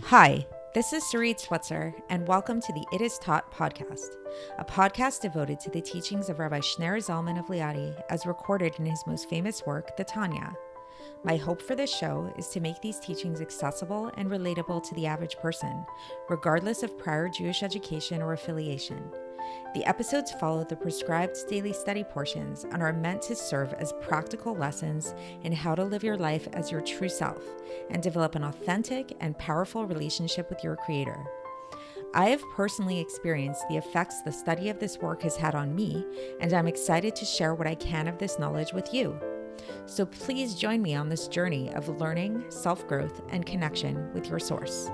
Hi, this is Sarit Switzer, and welcome to the It Is Taught podcast, a podcast devoted to the teachings of Rabbi Shneur Zalman of Liadi as recorded in his most famous work, the Tanya. My hope for this show is to make these teachings accessible and relatable to the average person, regardless of prior Jewish education or affiliation. The episodes follow the prescribed daily study portions and are meant to serve as practical lessons in how to live your life as your true self and develop an authentic and powerful relationship with your Creator. I have personally experienced the effects the study of this work has had on me, and I'm excited to share what I can of this knowledge with you. So please join me on this journey of learning, self-growth, and connection with your source.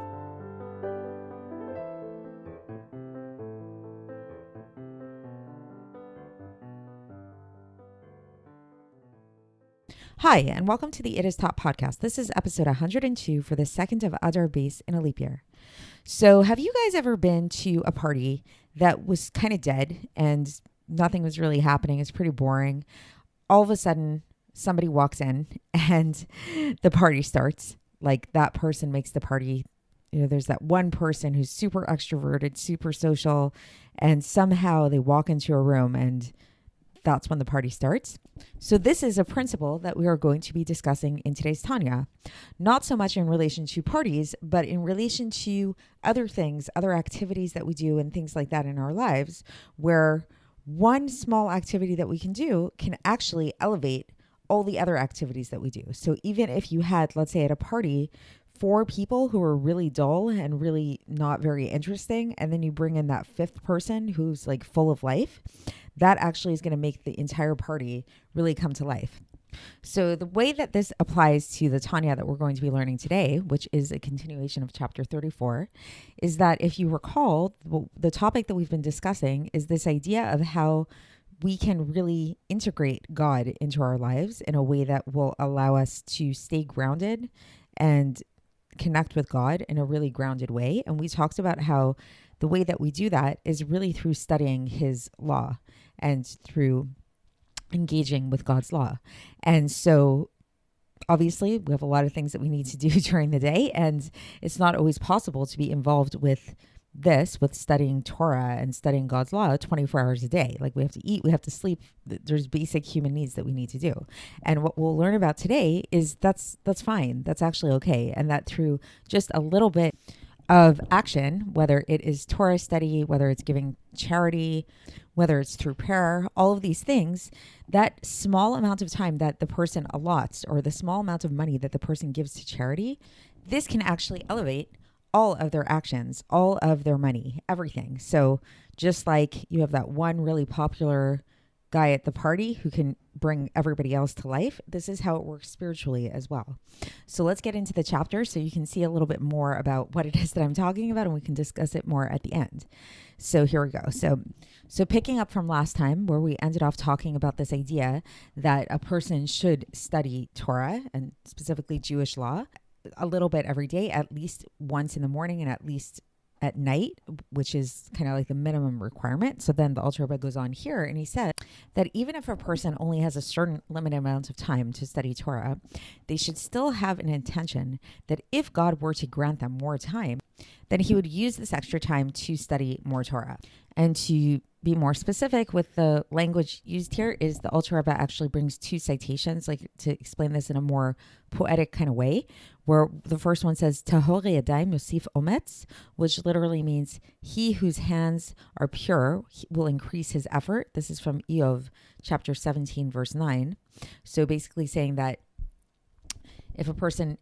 Hi, and welcome to the It Is Taught podcast. This is episode 102 for the 2nd of Adar base in a leap year. So have you guys ever been to a party that was kind of dead and nothing was really happening? It's pretty boring. All of a sudden, somebody walks in and the party starts. Like that person makes the party. You know, there's that one person who's super extroverted, super social, and somehow they walk into a room and that's when the party starts. So this is a principle that we are going to be discussing in today's Tanya, not so much in relation to parties, but in relation to other things, other activities that we do and things like that in our lives, where one small activity that we can do can actually elevate all the other activities that we do. So even if you had, let's say at a party, 4 people who are really dull and really not very interesting, and then you bring in that 5th person who's like full of life, that actually is going to make the entire party really come to life. So the way that this applies to the Tanya that we're going to be learning today, which is a continuation of chapter 34, is that if you recall, the topic that we've been discussing is this idea of how we can really integrate God into our lives in a way that will allow us to stay grounded and connect with God in a really grounded way. And we talked about how the way that we do that is really through studying his law and through engaging with God's law. And so obviously we have a lot of things that we need to do during the day, and it's not always possible to be involved with studying Torah and studying God's law 24 hours a day. Like we have to eat, we have to sleep. There's basic human needs that we need to do. And what we'll learn about today is that's fine. That's actually okay. And that through just a little bit of action, whether it is Torah study, whether it's giving charity, whether it's through prayer, all of these things, that small amount of time that the person allots or the small amount of money that the person gives to charity, this can actually elevate all of their actions, all of their money, everything. So just like you have that one really popular guy at the party who can bring everybody else to life, this is how it works spiritually as well. So let's get into the chapter so you can see a little bit more about what it is that I'm talking about, and we can discuss it more at the end. So here we go. So picking up from last time where we ended off talking about this idea that a person should study Torah and specifically Jewish law a little bit every day, at least once in the morning and at least at night, which is kind of like the minimum requirement. So then the Alter Rebbe goes on here and he said that even if a person only has a certain limited amount of time to study Torah, they should still have an intention that if God were to grant them more time, then he would use this extra time to study more Torah. And to be more specific with the language used here is the Alter Rebbe actually brings 2 citations, like to explain this in a more poetic kind of way, where the first one says, Tahor yadayim yosif ometz, which literally means he whose hands are pure will increase his effort. This is from Eov, chapter 17, verse 9. So basically saying that if a person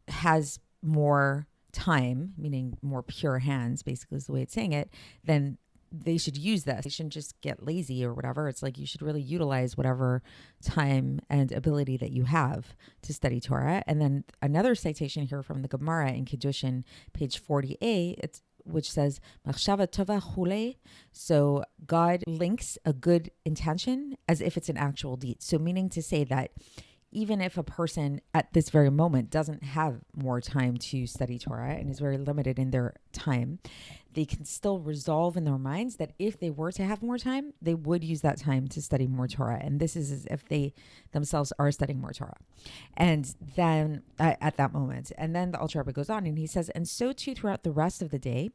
has more time, meaning more pure hands, basically is the way it's saying it, then they should use this. They shouldn't just get lazy or whatever. It's like you should really utilize whatever time and ability that you have to study Torah. And then another citation here from the Gemara in Kiddushin, page 40a, which says, Machshava tova chule. So God links a good intention as if it's an actual deed. So meaning to say that even if a person at this very moment doesn't have more time to study Torah and is very limited in their time, they can still resolve in their minds that if they were to have more time, they would use that time to study more Torah. And this is as if they themselves are studying more Torah. And then at that moment, and then the Alter Rebbe goes on and he says, and so too throughout the rest of the day,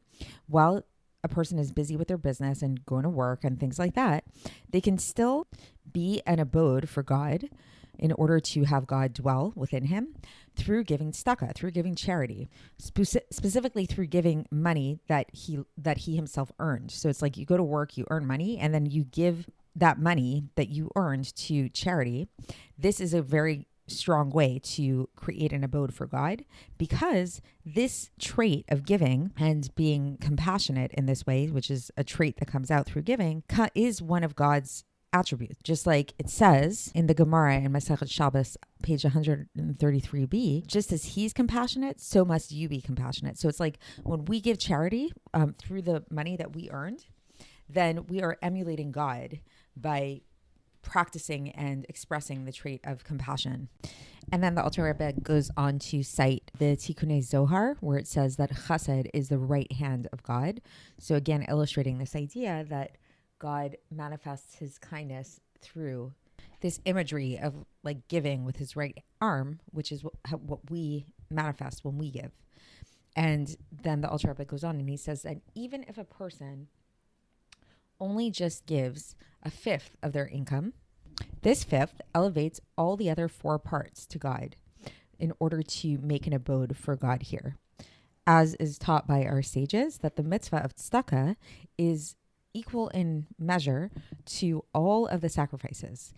while a person is busy with their business and going to work and things like that, they can still be an abode for God in order to have God dwell within him through giving tzedakah, through giving charity, specifically through giving money that he himself earned. So it's like you go to work, you earn money, and then you give that money that you earned to charity. This is a very strong way to create an abode for God, because this trait of giving and being compassionate in this way, which is a trait that comes out through giving, is one of God's attributes. Just like it says in the Gemara in Masechet Shabbos, page 133b, just as he's compassionate, so must you be compassionate. So it's like when we give charity through the money that we earned, then we are emulating God by practicing and expressing the trait of compassion. And then the Alter Rebbe goes on to cite the Tikkunei Zohar, where it says that Chesed is the right hand of God. So again, illustrating this idea that God manifests his kindness through this imagery of like giving with his right arm, which is what we manifest when we give. And then the Alter Rebbe goes on and he says that even if a person only just gives a fifth of their income, this fifth elevates all the other 4 parts to God in order to make an abode for God here. As is taught by our sages, that the mitzvah of tzedakah is equal in measure to all of the sacrifices.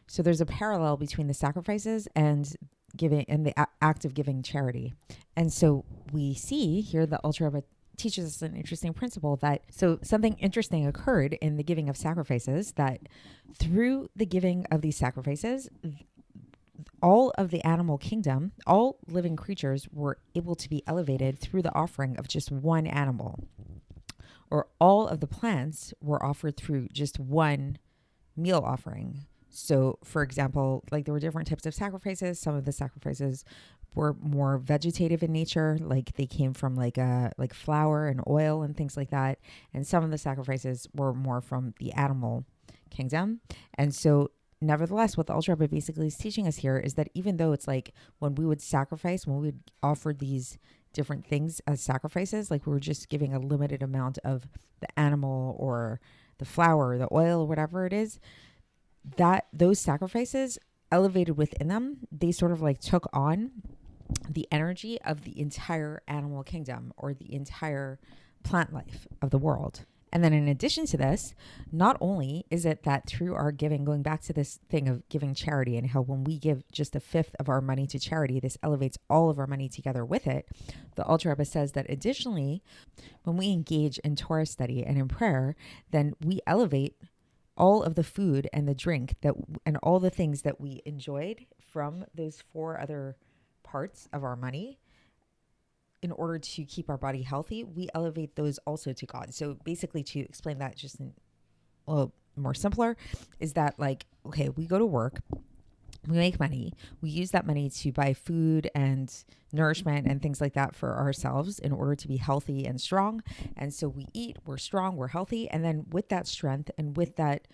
So there's a parallel between the sacrifices and giving and the act of giving charity. And so we see here the Alter Rebbe teaches us an interesting principle that something interesting occurred in the giving of sacrifices, that through the giving of these sacrifices, all of the animal kingdom, all living creatures were able to be elevated through the offering of just one animal, or all of the plants were offered through just one meal offering. So for example, like there were different types of sacrifices. Some of the sacrifices were more vegetative in nature, like they came from like flour and oil and things like that. And some of the sacrifices were more from the animal kingdom. And so nevertheless, what the Alter Rebbe basically is teaching us here is that even though it's like when we would sacrifice, when we would offer these different things as sacrifices, like we were just giving a limited amount of the animal or the flour or the oil or whatever it is, that those sacrifices elevated within them, they sort of like took on the energy of the entire animal kingdom or the entire plant life of the world. And then in addition to this, not only is it that through our giving, going back to this thing of giving charity and how when we give just a fifth of our money to charity, this elevates all of our money together with it. The Alter Rebbe says that additionally, when we engage in Torah study and in prayer, then we elevate all of the food and the drink and all the things that we enjoyed from those 4 other parts of our money. In order to keep our body healthy, we elevate those also to God. So basically, to explain that just in a little more simpler, is that like, okay, we go to work, we make money, we use that money to buy food and nourishment and things like that for ourselves in order to be healthy and strong. And so we eat, we're strong, we're healthy. And then with that strength and with that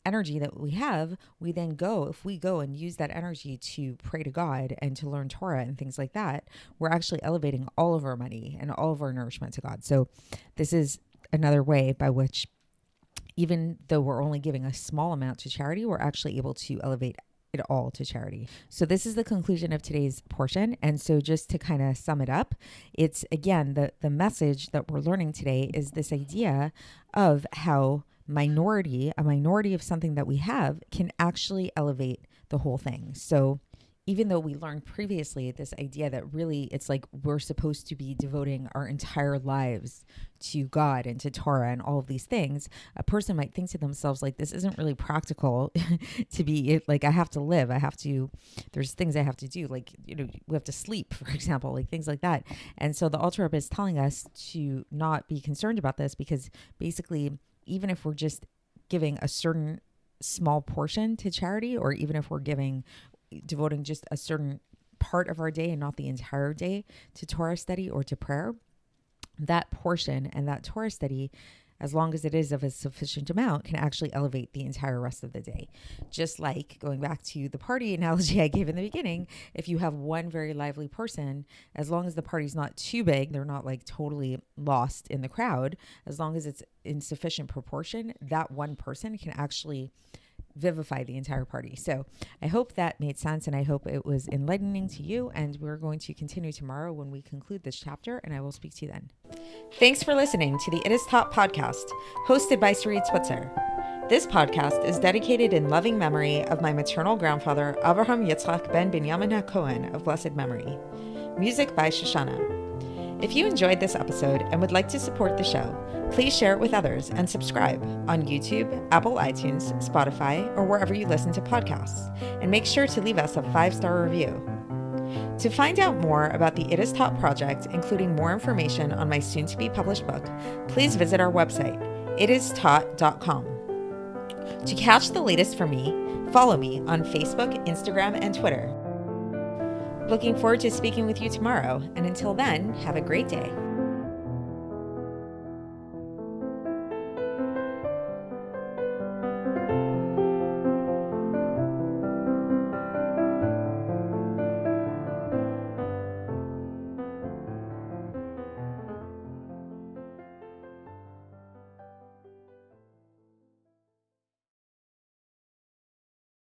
energy that we have, we then if we go and use that energy to pray to God and to learn Torah and things like that, we're actually elevating all of our money and all of our nourishment to God. So this is another way by which, even though we're only giving a small amount to charity, we're actually able to elevate it all to charity. So this is the conclusion of today's portion. And so just to kind of sum it up, it's again, the message that we're learning today is this idea of how a minority of something that we have can actually elevate the whole thing. So even though we learned previously this idea that really it's like we're supposed to be devoting our entire lives to God and to Torah and all of these things, a person might think to themselves like, this isn't really practical to be like, I have to live, there's things I have to do, like, we have to sleep, for example, like things like that. And so the Alter Rebbe is telling us to not be concerned about this, because basically, even if we're just giving a certain small portion to charity, or even if we're giving devoting just a certain part of our day and not the entire day to Torah study or to prayer, that portion and that Torah study, as long as it is of a sufficient amount, can actually elevate the entire rest of the day. Just like going back to the party analogy I gave in the beginning, if you have one very lively person, as long as the party's not too big, they're not like totally lost in the crowd, as long as it's in sufficient proportion, that one person can actually vivify the entire party. So I hope that made sense, and I hope it was enlightening to you. And we're going to continue tomorrow when we conclude this chapter, and I will speak to you then. Thanks for listening to the It Is Taught podcast, hosted by Sarit Switzer. This podcast is dedicated in loving memory of my maternal grandfather, Avraham Yitzchak ben Binyamin HaKohen of blessed memory. Music by Shoshana. If you enjoyed this episode and would like to support the show, please share it with others and subscribe on YouTube, Apple iTunes, Spotify, or wherever you listen to podcasts. And make sure to leave us a 5-star review. To find out more about the It Is Taught project, including more information on my soon-to-be published book, please visit our website, itistaught.com. To catch the latest from me, follow me on Facebook, Instagram, and Twitter. Looking forward to speaking with you tomorrow, and until then, have a great day.